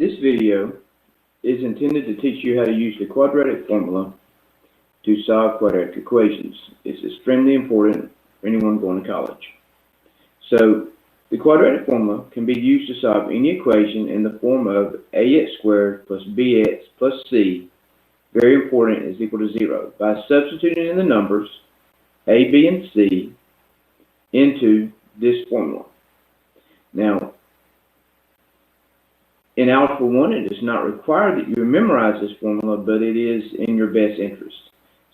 This video is intended to teach you how to use the quadratic formula to solve quadratic equations. It's extremely important for anyone going to college. So, the quadratic formula can be used to solve any equation in the form of ax squared plus bx plus c, very important, is equal to 0, by substituting in the numbers a, b, and c into this formula. Now, in Algebra 1, it is not required that you memorize this formula, but it is in your best interest.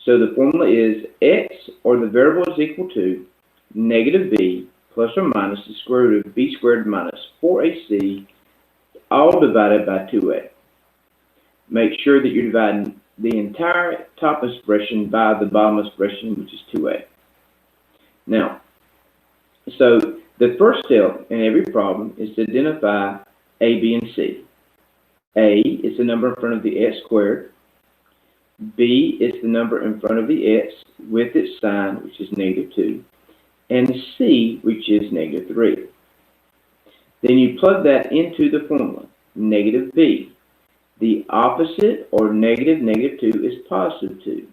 So the formula is x, or the variable is equal to negative b plus or minus the square root of b squared minus 4ac, all divided by 2a. Make sure that you're dividing the entire top expression by the bottom expression, which is 2a. Now, so the first step in every problem is to identify a, b, and c. A is the number in front of the x squared. B is the number in front of the x with its sign, which is negative 2. And c, which is negative 3. Then you plug that into the formula, negative b. The opposite, or negative 2, is positive 2.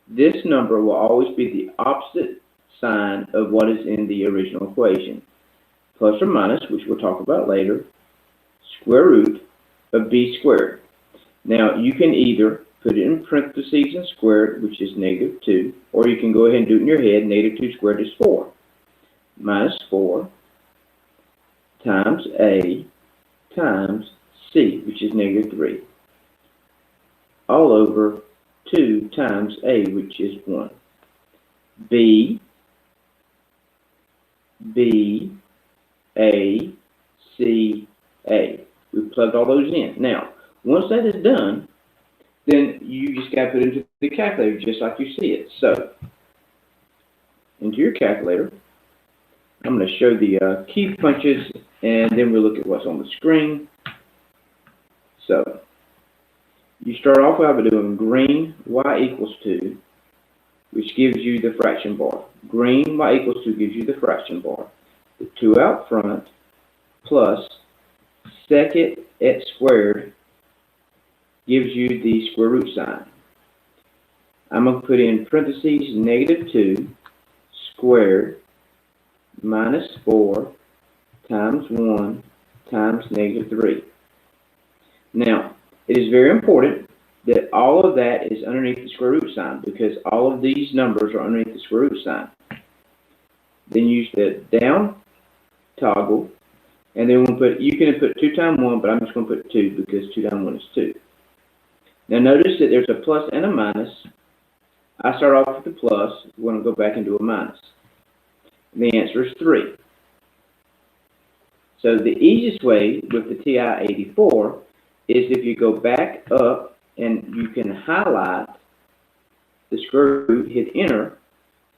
This number will always be the opposite sign of what is in the original equation. Plus or minus, which we'll talk about later, square root of b squared. Now, you can either put it in parentheses and squared, which is negative 2, or you can go ahead and do it in your head. Negative 2 squared is 4. Minus 4 times a times c, which is negative 3. All over 2 times a, which is 1. b, a, c, a. We plugged all those in. Now, once that is done, then you just got to put it into the calculator just like you see it. So, into your calculator, I'm going to show the key punches, and then we'll look at what's on the screen. So, you start off by doing green y equals 2, which gives you the fraction bar. Green y equals 2 gives you the fraction bar. The 2 out front plus second x squared gives you the square root sign. I'm going to put in parentheses negative 2 squared minus 4 times 1 times negative 3. Now, it is very important that all of that is underneath the square root sign, because all of these numbers are underneath the square root sign. Then use the down toggle, and then you can put 2 times 1, but I'm just going to put 2 because 2 times 1 is 2. Now notice that there's a plus and a minus. I start off with the plus. We're going to go back and do a minus. The answer is 3. So the easiest way with the TI-84 is if you go back up and you can highlight the square root, hit enter,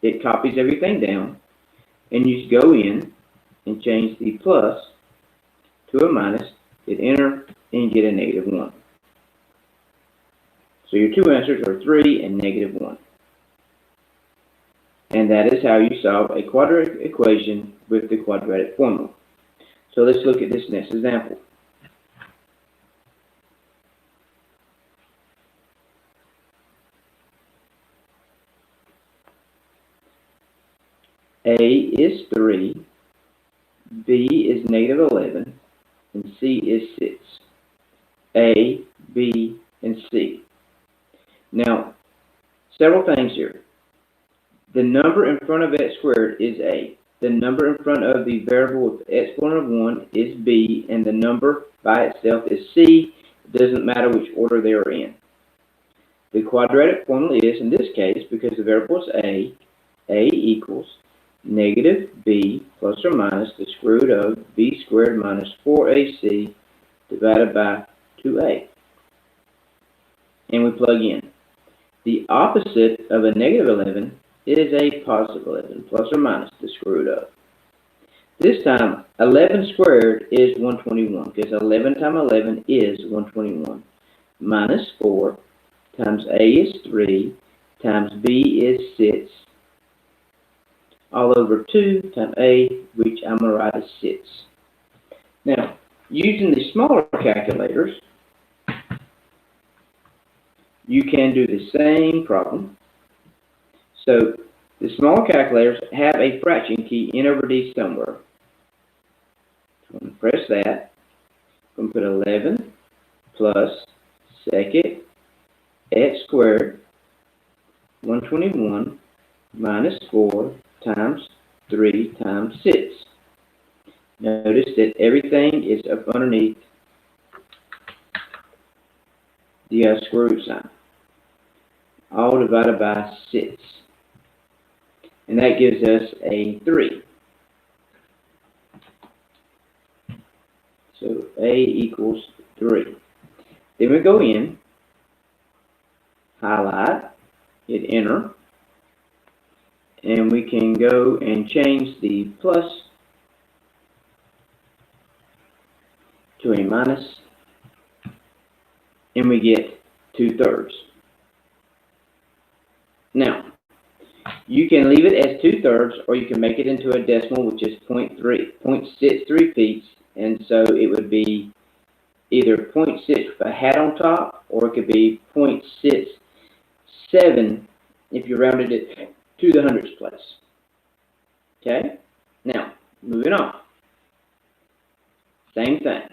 it copies everything down, and you just go in and change the plus to a minus, hit enter, and you get a negative 1. So your two answers are 3 and negative 1. And that is how you solve a quadratic equation with the quadratic formula. So let's look at this next example. A is 3, B is negative 11, and C is 6. A, B, and C. Now, several things here. The number in front of x squared is a. The number in front of the variable with exponent of 1 is b, and the number by itself is c. It doesn't matter which order they are in. The quadratic formula is, in this case, because the variable is a equals negative b plus or minus the square root of b squared minus 4ac divided by 2a. And we plug in. The opposite of a negative 11 is a positive 11, plus or minus the square root of. This time, 11 squared is 121, because 11 times 11 is 121. Minus 4 times a is 3 times b is 6, all over 2 times a, which I'm going to write as 6. Now, Using the smaller calculators, you can do the same problem. So the smaller calculators have a fraction key N over D somewhere. So I'm going to press that. I'm going to put 11 plus second x squared 121 minus 4 times 3 times 6. Notice that everything is up underneath the square root sign. All divided by 6. And that gives us a 3. So A equals 3. Then we go in, highlight, hit enter, and we can go and change the plus to a minus, and we get 2/3. Now, you can leave it as 2/3, or you can make it into a decimal, which is 0.63 feet, and so it would be either 0.6 with a hat on top, or it could be 0.67 if you rounded it to the hundredths place. Okay? Now, moving on. Same thing.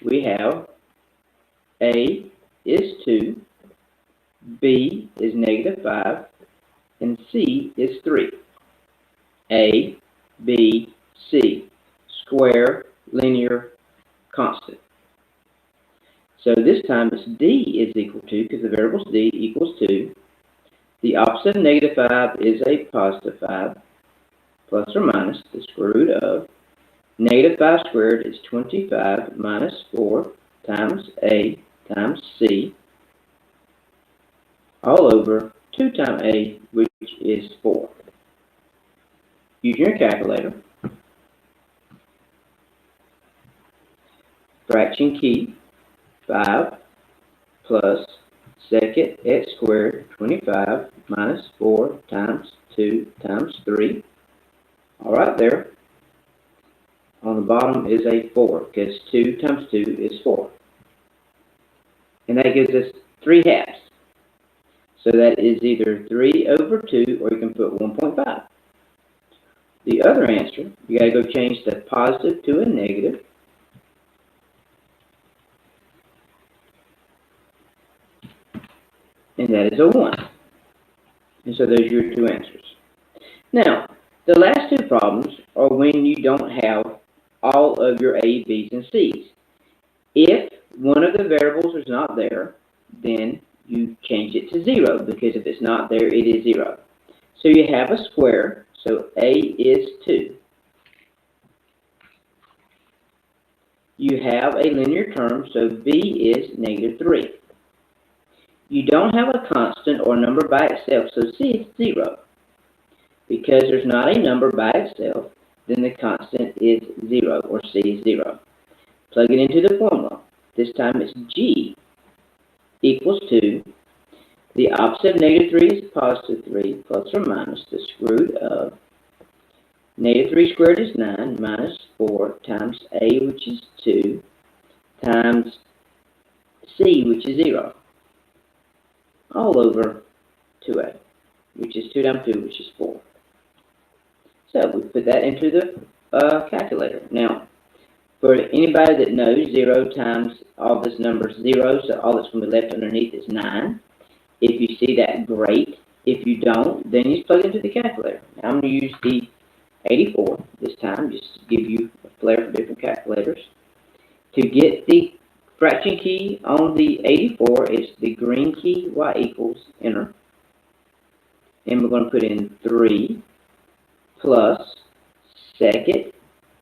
We have A is 2, B is -5, and C is 3. A, B, C. Square, linear, constant. So this time it's D is equal to, because the variable is D equals 2. The opposite of -5 is a +5, plus or minus the square root of. -5 squared is 25 minus 4 times A times C, all over 2 times A, which is 4. Using your calculator, fraction key, 5 plus second x squared, 25 minus 4 times 2 times 3. All right there. On the bottom is a 4, because 2 times 2 is 4. And that gives us 3/2. So that is either 3 over 2, or you can put 1.5. The other answer, you got to go change the positive to a negative. And that is a 1. And so those are your two answers. Now, the last two problems are when you don't have all of your A, B's, and C's. If one of the variables is not there, then you change it to 0, because if it's not there, it is 0. So you have a square, so A is 2. You have a linear term, so B is -3. You don't have a constant or number by itself, so C is 0. Because there's not a number by itself, then the constant is 0, or C is 0. Plug it into the formula. This time it's G equals 2. The opposite of -3 is +3, plus or minus the square root of -3 squared is 9, minus 4 times A, which is 2, times C, which is 0, all over 2A, which is 2 times 2, which is 4. So we put that into the calculator. Now, for anybody that knows, 0 times all this number is 0, so all that's going to be left underneath is 9. If you see that, great. If you don't, then you just plug it into the calculator. Now I'm going to use the 84 this time, just to give you a flair for different calculators. To get the fraction key on the 84, it's the green key, y equals, enter. And we're going to put in 3 plus second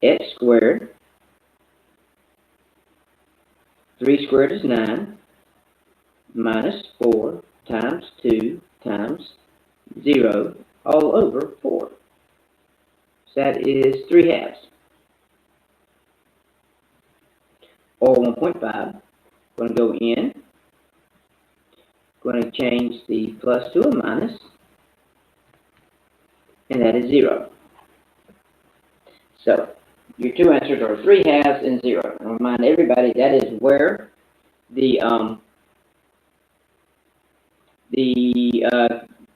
x squared. 3 squared is 9, minus 4 times 2 times 0, all over 4. So that is 3/2. Or 1.5. Going to go in. Going to change the plus to a minus. And that is 0. So your two answers are 3/2 and 0. And remind everybody that is where the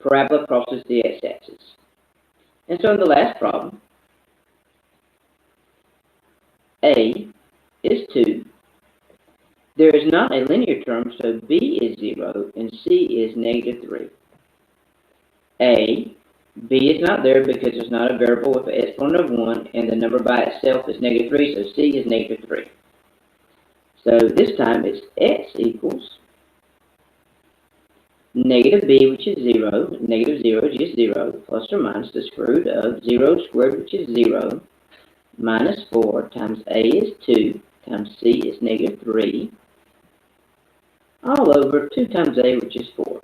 parabola crosses the x-axis. And so in the last problem, A is 2. There is not a linear term, so B is 0 and C is -3. B is not there because it's not a variable with an exponent of 1, and the number by itself is -3, so C is -3. So this time it's x equals -b, which is 0, -0 is just 0, plus or minus the square root of 0 squared, which is 0, minus 4 times A is 2, times C is -3, all over 2 times A, which is 4.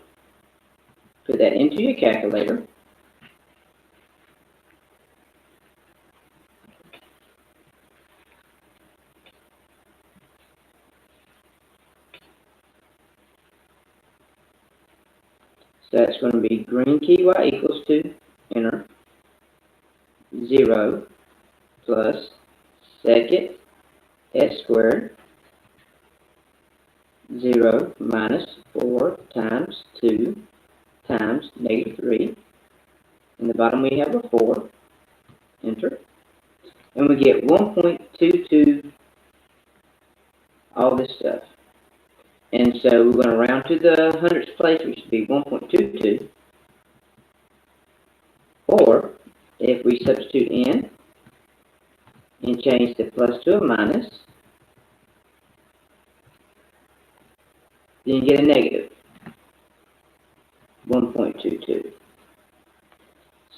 Put that into your calculator. So that's going to be green key y equals to, enter, 0 plus second s squared, 0 minus 4 times 2 times -3. In the bottom we have a 4, enter. And we get 1.22, all this stuff. And so we're going to round to the hundredths place, which would be 1.22. Or, if we substitute in and change the plus to a minus, then you get a negative 1.22.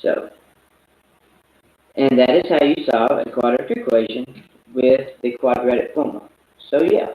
So, and that is how you solve a quadratic equation with the quadratic formula. So yeah.